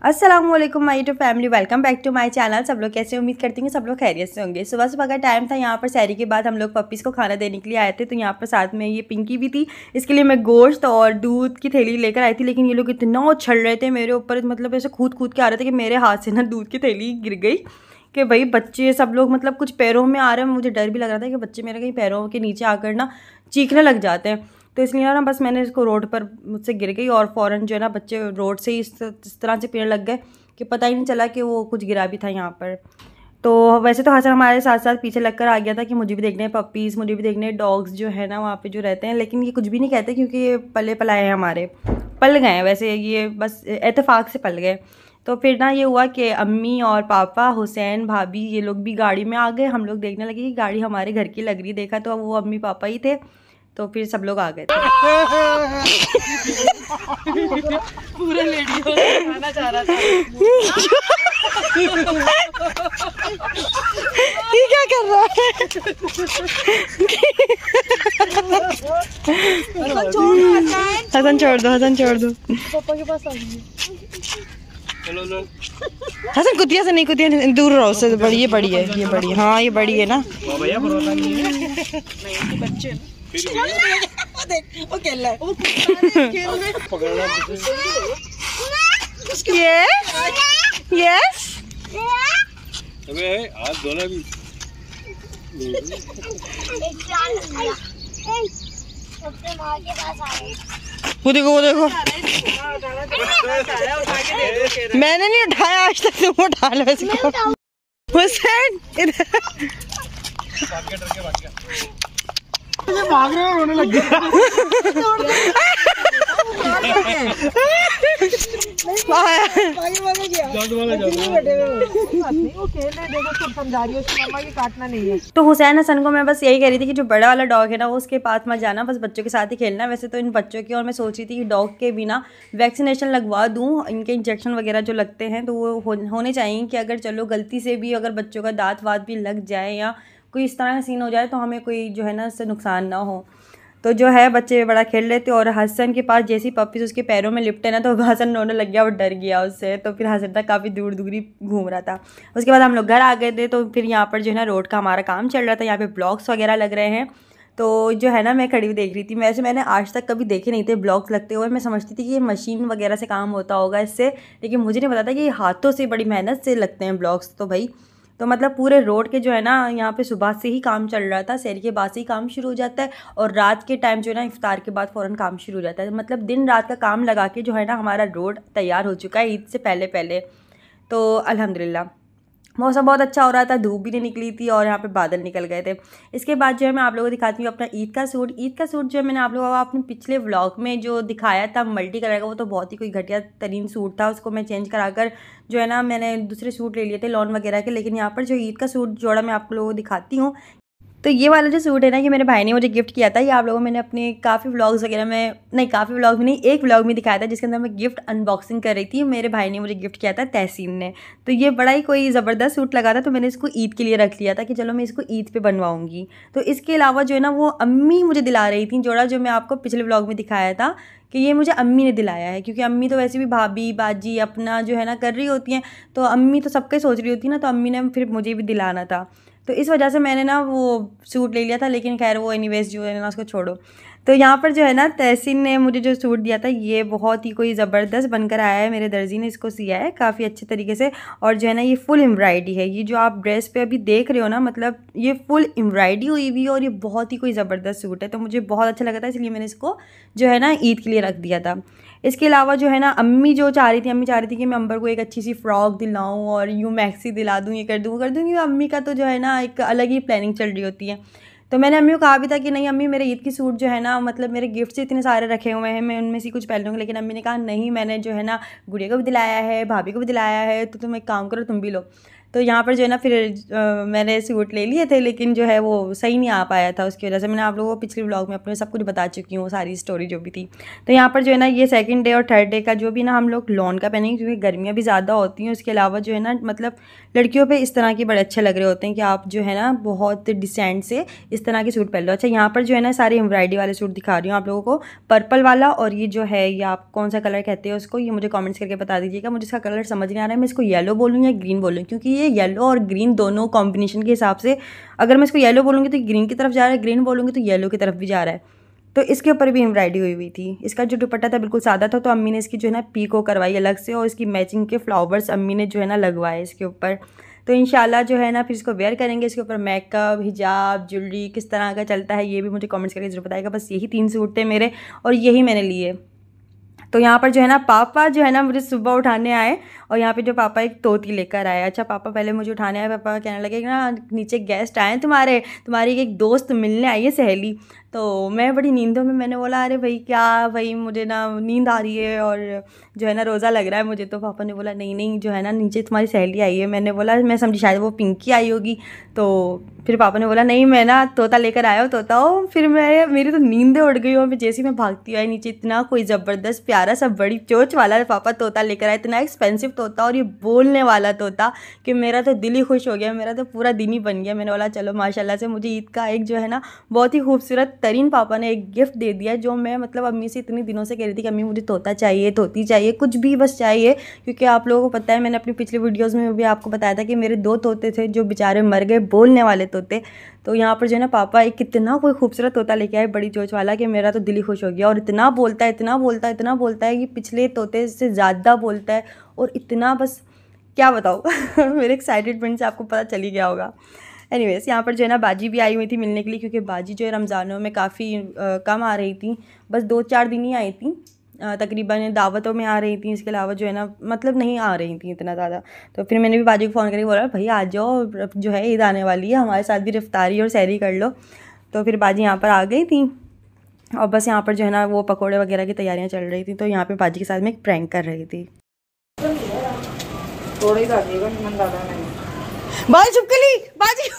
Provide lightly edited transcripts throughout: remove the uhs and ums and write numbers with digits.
अस्सलामुअलैकुम my to family, welcome back to my channel. सब लोग कैसे, उम्मीद करती हूँ सब लोग खैरियत से होंगे। सुबह सुबह का टाइम था, यहाँ पर सैरी के बाद हम लोग पप्पीज़ को खाना देने के लिए आए थे। तो यहाँ पर साथ में ये पिंकी भी थी, इसके लिए मैं गोश्त और दूध की थैली लेकर आई थी। लेकिन ये लोग इतना उछल रहे थे मेरे ऊपर, मतलब ऐसे कूद के आ रहे थे कि मेरे हाथ से ना दूध की थैली गिर गई। कि भाई बच्चे सब लोग मतलब कुछ पैरों में आ रहे हैं, मुझे डर भी लग रहा था कि बच्चे मेरे कहीं पैरों के नीचे आकर ना चीखने लग जाते हैं। तो इसलिए ना बस मैंने इसको रोड पर मुझसे गिर गई और फ़ौरन जो है ना बच्चे रोड से ही इस तरह से पीने लग गए कि पता ही नहीं चला कि वो कुछ गिरा भी था यहाँ पर। तो वैसे तो हसन हमारे साथ साथ पीछे लगकर आ गया था कि मुझे भी देखने हैं पपीज़, मुझे भी देखने हैं डॉग्स जो है ना वहाँ पे जो रहते हैं। लेकिन ये कुछ भी नहीं कहते क्योंकि ये पले पलाए हैं हमारे, पल गए हैं वैसे, ये बस इत्तेफाक से पल गए। तो फिर ना ये हुआ कि अम्मी और पापा, हुसैन, भाभी, ये लोग भी गाड़ी में आ गए। हम लोग देखने लगे कि गाड़ी हमारे घर की लग रही, देखा तो वो अम्मी पापा ही थे। तो फिर सब लोग आ गए थे। पूरे लेडी को खाना चाह रहा था। ये क्या कर रहा है? हसन छोड़ दो, हसन छोड़ दो। पापा के पास आ गई। चलो हसन कुतिया से नहीं, कुतिया दूर रहो उससे। बड़ी है, बड़ी है, ये बड़ी है। हाँ ये बड़ी है ना। भैया भरोसा नहीं है। नहीं बच्चे वो खेल रहा है, वो पकड़ना यस। अबे हाथ धोना भी। वो देखो, वो देखो। मैंने नहीं उठाया आज तक, तुम उठा लो इसको। हुसैन भाग रहे हो, रोने लग गया। तो हुसैन हसन को मैं बस यही कह रही थी कि जो बड़ा वाला डॉग है ना वो उसके पास मत जाना, बस बच्चों के साथ ही खेलना। वैसे तो इन बच्चों की, और मैं सोच रही थी कि डॉग के भी ना वैक्सीनेशन लगवा दूँ। इनके इंजेक्शन वगैरह जो लगते हैं तो वो होने चाहिए कि अगर चलो गलती से भी अगर बच्चों का दांत वात भी लग जाए या कोई इस तरह का सीन हो जाए तो हमें कोई जो है ना इससे नुकसान ना हो। तो जो है बच्चे बड़ा खेल रहे थे और हसन के पास जैसी पपीज़ उसके पैरों में लिपटे ना तो हसन रोने लग गया, वो डर गया उससे। तो फिर हसन तक काफ़ी दूर दूरी घूम रहा था। उसके बाद हम लोग घर आ गए थे। तो फिर यहाँ पर जो है ना रोड का हमारा काम चल रहा था, यहाँ पे ब्लॉक्स वगैरह लग रहे हैं। तो जो है ना मैं खड़ी हुई देख रही थी। वैसे मैंने आज तक कभी देखे नहीं थे ब्लॉक्स लगते हुए। मैं समझती थी कि ये मशीन वगैरह से काम होता होगा इससे, लेकिन मुझे नहीं पता था कि ये हाथों से बड़ी मेहनत से लगते हैं ब्लॉक्स। तो भाई तो मतलब पूरे रोड के जो है ना यहाँ पे सुबह से ही काम चल रहा था, शहर के बाद से ही काम शुरू हो जाता है और रात के टाइम जो है ना इफ्तार के बाद फ़ौरन काम शुरू हो जाता है। मतलब दिन रात का काम लगा के जो है ना हमारा रोड तैयार हो चुका है ईद से पहले पहले। तो अल्हम्दुलिल्लाह मौसम बहुत अच्छा हो रहा था, धूप भी नहीं निकली थी और यहाँ पे बादल निकल गए थे। इसके बाद जो है मैं आप लोगों को दिखाती हूँ अपना ईद का सूट। ईद का सूट जो है मैंने आप लोगों को अपने पिछले व्लॉग में जो दिखाया था मल्टी कलर का, वो तो बहुत ही कोई घटिया तरीन सूट था। उसको मैं चेंज कराकर जो है ना मैंने दूसरे सूट ले लिए थे लॉन वगैरह के। लेकिन यहाँ पर जो ईद का सूट जोड़ा मैं आप लोगों को दिखाती हूँ। तो ये वाला जो सूट है ना, ये मेरे भाई ने मुझे गिफ्ट किया था। ये आप लोगों को मैंने अपने काफ़ी व्लॉग्स वगैरह में, नहीं काफ़ी व्लॉग में नहीं, एक व्लॉग में दिखाया था जिसके अंदर मैं गिफ्ट अनबॉक्सिंग कर रही थी। मेरे भाई ने मुझे गिफ्ट किया था, तहसीन ने। तो ये बड़ा ही कोई ज़बरदस्त सूट लगा था, तो मैंने इसको ईद के लिए रख लिया था कि चलो मैं इसको ईद पे बनवाऊँगी। तो इसके अलावा जो है ना वो अम्मी मुझे दिला रही थी जोड़ा, जो मैं आपको पिछले व्लॉग में दिखाया था कि ये मुझे अम्मी ने दिलाया है। क्योंकि अम्मी तो वैसे भी भाभी बाजी अपना जो है ना कर रही होती हैं, तो अम्मी तो सबके सोच रही होती है ना, तो अम्मी ने फिर मुझे भी दिलाना था। तो इस वजह से मैंने ना वो सूट ले लिया था। लेकिन खैर वो एनीवेज जो है ना उसको छोड़ो। तो यहाँ पर जो है ना तहसीन ने मुझे जो सूट दिया था ये बहुत ही कोई ज़बरदस्त बनकर आया है। मेरे दर्जी ने इसको सिया है काफ़ी अच्छे तरीके से। और जो है ना ये फुल एम्ब्रॉयडरी है। ये जो आप ड्रेस पे अभी देख रहे हो ना, मतलब ये फुल एम्ब्रॉयडरी हुई हुई है और ये बहुत ही कोई ज़बरदस्त सूट है। तो मुझे बहुत अच्छा लगा था, इसलिए मैंने इसको जो है ना ईद के लिए रख दिया था। इसके अलावा जो है ना अम्मी चाह रही थी कि मैं अंबर को एक अच्छी सी फ्रॉक दिलाऊं और यूँ मैक्सी दिला दूं, ये कर दूँ क्योंकि अम्मी का तो जो है ना एक अलग ही प्लानिंग चल रही होती है। तो मैंने अम्मी को कहा भी था कि नहीं अम्मी, मेरे ईद की सूट जो है ना, मतलब मेरे गिफ्ट्स इतने सारे रखे हुए हैं, मैं उनमें से कुछ पहन लूँगी। लेकिन अम्मी ने कहा नहीं, मैंने जो है ना गुड़िया को भी दिलाया है, भाभी को भी दिलाया है, तो तुम एक काम करो तुम भी लो। तो यहाँ पर जो है ना फिर मैंने सूट ले लिए थे, लेकिन जो है वो सही नहीं आ पाया था। उसकी वजह से मैंने आप लोगों को पिछले व्लॉग में अपने सब कुछ बता चुकी हूँ, सारी स्टोरी जो भी थी। तो यहाँ पर जो है ना ये सेकंड डे और थर्ड डे का जो भी ना हम लोग लॉन का पहनेंगे, क्योंकि गर्मियाँ भी ज़्यादा होती हैं। उसके अलावा जो है ना मतलब लड़कियों पे इस तरह के बड़े अच्छे लग रहे होते हैं कि आप जो है ना बहुत डिसेंट से इस तरह के सूट पहन लो। अच्छा, यहाँ पर जो है ना सारे एम्ब्रॉयडरी वाले सूट दिखा रही हूँ आप लोगों को, पर्पल वाला, और ये जो है ये आप कौन सा कलर कहते हैं उसको, ये मुझे कमेंट्स करके बता दीजिएगा। मुझे इसका कलर समझ नहीं आ रहा है, मैं इसको येलो बोलूँ या ग्रीन बोलूँ, क्योंकि ये येलो और ग्रीन दोनों कॉम्बिनेशन के हिसाब से अगर मैं इसको येलो बोलूँगी तो ग्रीन की तरफ जा रहा है, ग्रीन बोलूँगी तो येलो की तरफ भी जा रहा है। तो इसके ऊपर भी एम्ब्रॉयडरी हुई थी। इसका जो दुपट्टा था बिल्कुल सादा था, तो अम्मी ने इसकी जो है ना पीको करवाई अलग से, और इसकी मैचिंग के फ्लावर्स अम्मी ने जो है ना लगवाए इसके ऊपर। तो इंशाल्लाह जो है ना फिर इसको वेयर करेंगे। इसके ऊपर मेकअप, हिजाब, ज्वेलरी किस तरह का चलता है ये भी मुझे कमेंट्स करके जरूर बताएगा। बस यही 3 सूट थे मेरे और यही मैंने लिए। तो यहाँ पर जो है ना पापा जो है ना मुझे सुबह उठाने आए, और यहाँ पे जो पापा एक तोती लेकर आए। अच्छा, पापा पहले मुझे उठाने आए, पापा कहने लगे ना नीचे गेस्ट आए हैं तुम्हारी एक दोस्त मिलने आई है, सहेली। तो मैं बड़ी नींदों में, मैंने बोला अरे भाई क्या भाई, मुझे ना नींद आ रही है और जो है ना रोज़ा लग रहा है मुझे। तो पापा ने बोला नहीं जो है ना नीचे तुम्हारी सहेली आई है। मैंने बोला, मैं समझी शायद वो पिंकी आई होगी। तो फिर पापा ने बोला नहीं, मैं ना तोता लेकर आया हूँ, तोता हो। फिर मेरी तो नींदें उड़ गई, और मैं जैसे मैं भागती आई नीचे, इतना कोई ज़बरदस्त प्यारा सा बड़ी चोंच वाला पापा तोता लेकर आया, इतना एक्सपेंसिव तोता और ये बोलने वाला तोता कि मेरा तो दिल ही खुश हो गया, मेरा तो पूरा दिन ही बन गया। मैंने बोला चलो माशाल्लाह से मुझे ईद का एक जो है ना बहुत ही खूबसूरत तरीन पापा ने एक गिफ्ट दे दिया, जो मैं मतलब अम्मी से इतनी दिनों से कह रही थी कि अम्मी मुझे तोता चाहिए, तोती चाहिए, कुछ भी बस चाहिए। क्योंकि आप लोगों को पता है, मैंने अपनी पिछली वीडियोज़ में भी आपको बताया था कि मेरे 2 तोते थे जो बेचारे मर गए, बोलने वाले तोते। तो यहाँ पर जो है ना पापा एक कितना कोई खूबसूरत तोता लेके आए, बड़ी चोंच वाला, कि मेरा तो दिल ही खुश हो गया। और इतना बोलता है कि पिछले तोते से ज़्यादा बोलता है, और इतना बस क्या बताऊँ मेरे एक्साइटेडमेंट से आपको पता चल ही गया होगा। एनीवेज, यहाँ पर जो है ना बाजी भी आई हुई थी मिलने के लिए, क्योंकि बाजी जो है रमज़ानों में काफ़ी कम आ रही थी, बस 2-4 दिन ही आई थी तकरीबन, दावतों में आ रही थी। इसके अलावा जो है ना मतलब नहीं आ रही थी इतना ज़्यादा। तो फिर मैंने भी बाजी को फ़ोन करके बोला भाई आ जाओ, जो है ईद आने वाली है, हमारे साथ भी इफ्तारी और सहरी कर लो। तो फिर बाजी यहाँ पर आ गई थी, और बस यहाँ पर जो है ना वो पकौड़े वगैरह की तैयारियाँ चल रही थी। तो यहाँ पर बाजी के साथ में एक प्रैंक कर रही थी। थोड़ा ही डालिएगा, मन डाला मैंने। बाजी चुपकली, बाजी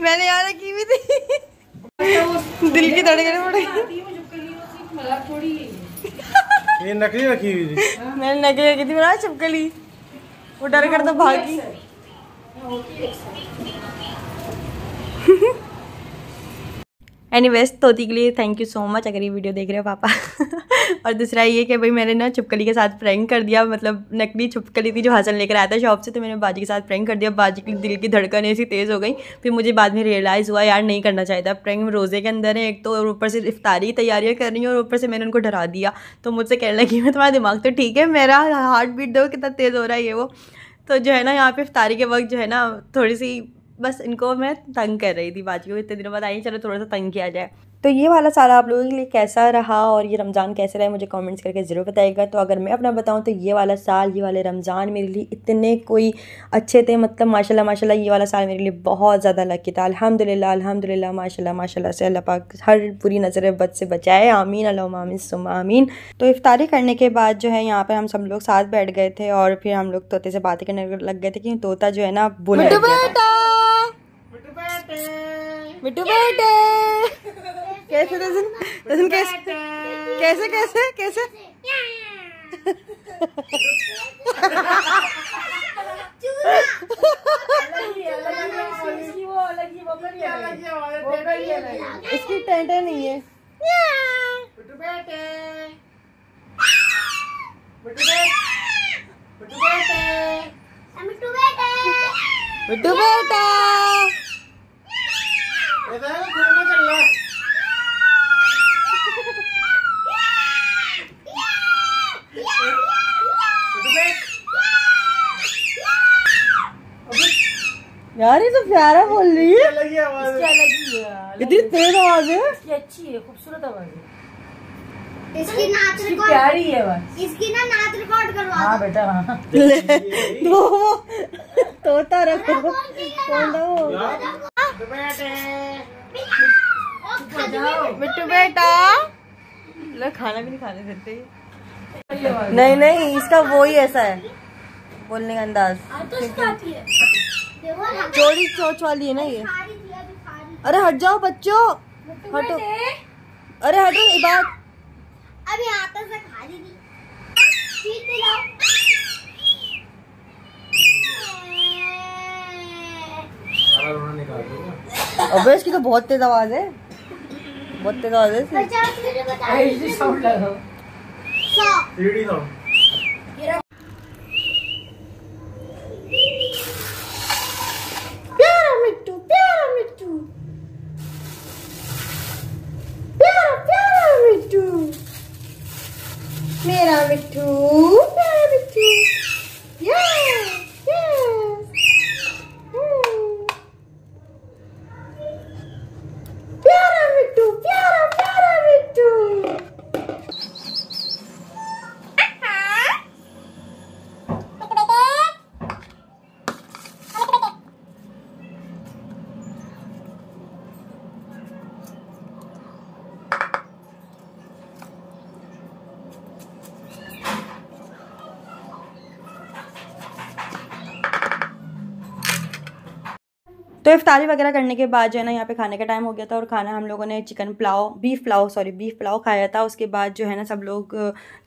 मैंने यार की भी थी, दिल की धड़कन बढ़ गई। ये नकली रखी हुई थी, मैंने नकली रखी थी, मेरा चुपकली, वो डर कर तो भागी। एनीवेज, तोती के लिए थैंक यू सो मच अगर ये वीडियो देख रहे हो पापा। और दूसरा ये कि भाई मैंने ना चुपकली के साथ प्रैंक कर दिया, मतलब नकली चुपकली थी जो हसन लेकर आया था शॉप से, तो मैंने बाजी के साथ प्रैंक कर दिया। बाजी की दिल की धड़कन ऐसी तेज़ हो गई। फिर मुझे बाद में रियलाइज़ हुआ यार नहीं करना चाहिए था प्रैंक, रोज़े के अंदर है एक तो, और ऊपर से इफ्तारी की तैयारियाँ कर रही हूँ, और ऊपर से मैंने उनको डरा दिया। तो मुझसे कहने लगी मैं तुम्हारा दिमाग तो ठीक है, मेरा हार्ट बीट दो कितना तेज़ हो रहा है ये वो। तो जो है ना यहाँ पे इफ्तारी के वक्त जो है ना थोड़ी सी बस इनको मैं तंग कर रही थी, बाजी को इतने दिनों बाद आई, चलो थोड़ा सा तंग किया जाए। तो ये वाला साल आप लोगों के लिए कैसा रहा और ये रमज़ान कैसे रहा मुझे कमेंट्स करके ज़रूर बताइएगा। तो अगर मैं अपना बताऊं तो ये वाला साल, ये वाले रमज़ान मेरे लिए इतने कोई अच्छे थे, मतलब माशाल्लाह माशाल्लाह ये वाला साल मेरे लिए बहुत ज़्यादा लकी था। अल्हम्दुलिल्लाह अल्हम्दुलिल्लाह माशाल्लाह माशाल्लाह से अल्लाह पाक हर बुरी नज़र बद से बचाए, आमीन अल्लाहुम्मा आमीन सुम्मा आमीन। तो इफ्तारी करने के बाद जो है यहाँ पर हम सब लोग साथ बैठ गए थे, और फिर हम लोग तोते से बातें करने लग गए थे कि तोता जो है ना बोलने लग गया था। मिट्टू बेटे कैसे कैसे कैसे कैसे कैसे इसकी टेंटे नहीं है। मिट्टू बेटा यार ये तो प्यारा बोल रही है, इतनी तेज आवाज है, इसकी अच्छी है, खूबसूरत आवाज है, इसकी नाच रिकॉर्ड प्यारी है बस, इसकी ना नाच रिकॉर्ड करवा हाँ बेटा हाँ। दो तोता रखो कौन दो मिट्टू बेटा, लोग खाना भी नहीं खाने देते। नहीं नहीं, इसका वो ही ऐसा है बोलने का अंदाज। चोरी चोच वाली है ना ये। अरे हट जाओ बच्चों, हटो। अरे हटो इबाद। अभी आता से खा ली थी। अबे इसकी तो बहुत तेज आवाज है, बहुत तेज आवाज है। प्यारा मिट्टू, प्यारा मिट्टू, प्यारा प्यारा मिट्टू, मेरा मिट्टू, प्यारा मिट्टू। यस यस, प्यारा मिट्टू, प्यारा प्यारा मिट्टू। तो इफ्तारी वगैरह करने के बाद जो है ना यहाँ पे खाने का टाइम हो गया था और खाना हम लोगों ने चिकन पुलाव बीफ पुलाव खाया था। उसके बाद जो है ना सब लोग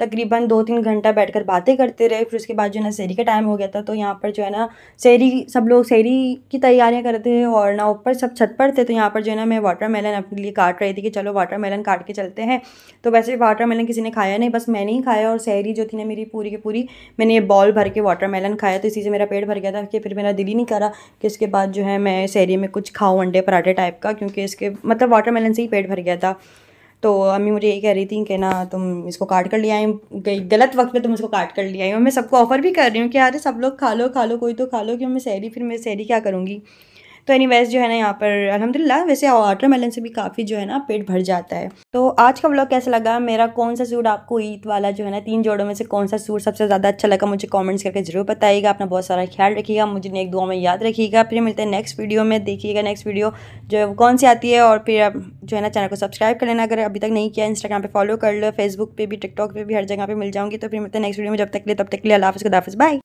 तकरीबन 2-3 घंटा बैठकर बातें करते रहे। फिर उसके बाद जो है ना सहरी का टाइम हो गया था। तो यहाँ पर जो है ना सब लोग सहरी की तैयारियाँ कर रहे थे और ना ऊपर सब छत पर थे। तो यहाँ पर जो है ना मैं वाटरमेलन अपने लिए काट रही थी कि चलो वाटरमेलन काट के चलते हैं। तो वैसे वाटरमेलन किसी ने खाया नहीं, बस मैंने ही खाया। और सहरी जो थी ना मेरी पूरी की पूरी, मैंने ये बॉल भर के वाटरमेलन खाया। तो इसी से मेरा पेट भर गया था कि फिर मेरा दिल ही नहीं करा कि इसके बाद जो है मैं सहरी में कुछ खाऊं अंडे पराठे टाइप का, क्योंकि इसके मतलब वाटरमेलन से ही पेट भर गया था। तो अम्मी मुझे यही कह रही थी कि ना तुम इसको काट कर ले आई, गलत वक्त पे तुम इसको काट कर ले आई। और मैं सबको ऑफ़र भी कर रही हूँ कि यार सब लोग खा लो कोई तो खा लो, कि मैं सहरी क्या करूँगी। तो एनीवेज जो है ना यहाँ पर अल्हम्दुलिल्लाह वैसे वाटरमेलन से भी काफ़ी जो है ना पेट भर जाता है। तो आज का व्लॉग कैसा लगा, मेरा कौन सा सूट आपको ईद वाला जो है ना 3 जोड़ों में से कौन सा सूट सबसे ज़्यादा अच्छा लगा, मुझे कमेंट्स करके ज़रूर बताइएगा। अपना बहुत सारा ख्याल रखिएगा, मुझे नेक दुआ में याद रखिएगा। फिर मिलते हैं नेक्स्ट वीडियो में। देखिएगा नेक्स्ट वीडियो जो है कौन सी आती है। और फिर आप जो है ना चैनल को सब्सक्राइब कर लेना अगर अभी तक नहीं किया। इंस्टाग्राम पर फॉलो कर लो, फेसबुक पर भी, टिकटॉक पर भी, हर जगह पर मिल जाऊँगी। तो फिर मिलते हैं नेक्स्ट वीडियो में। जब तक के लिए अल्लाह हाफ़िज़, खुदा हाफ़िज़, बाय।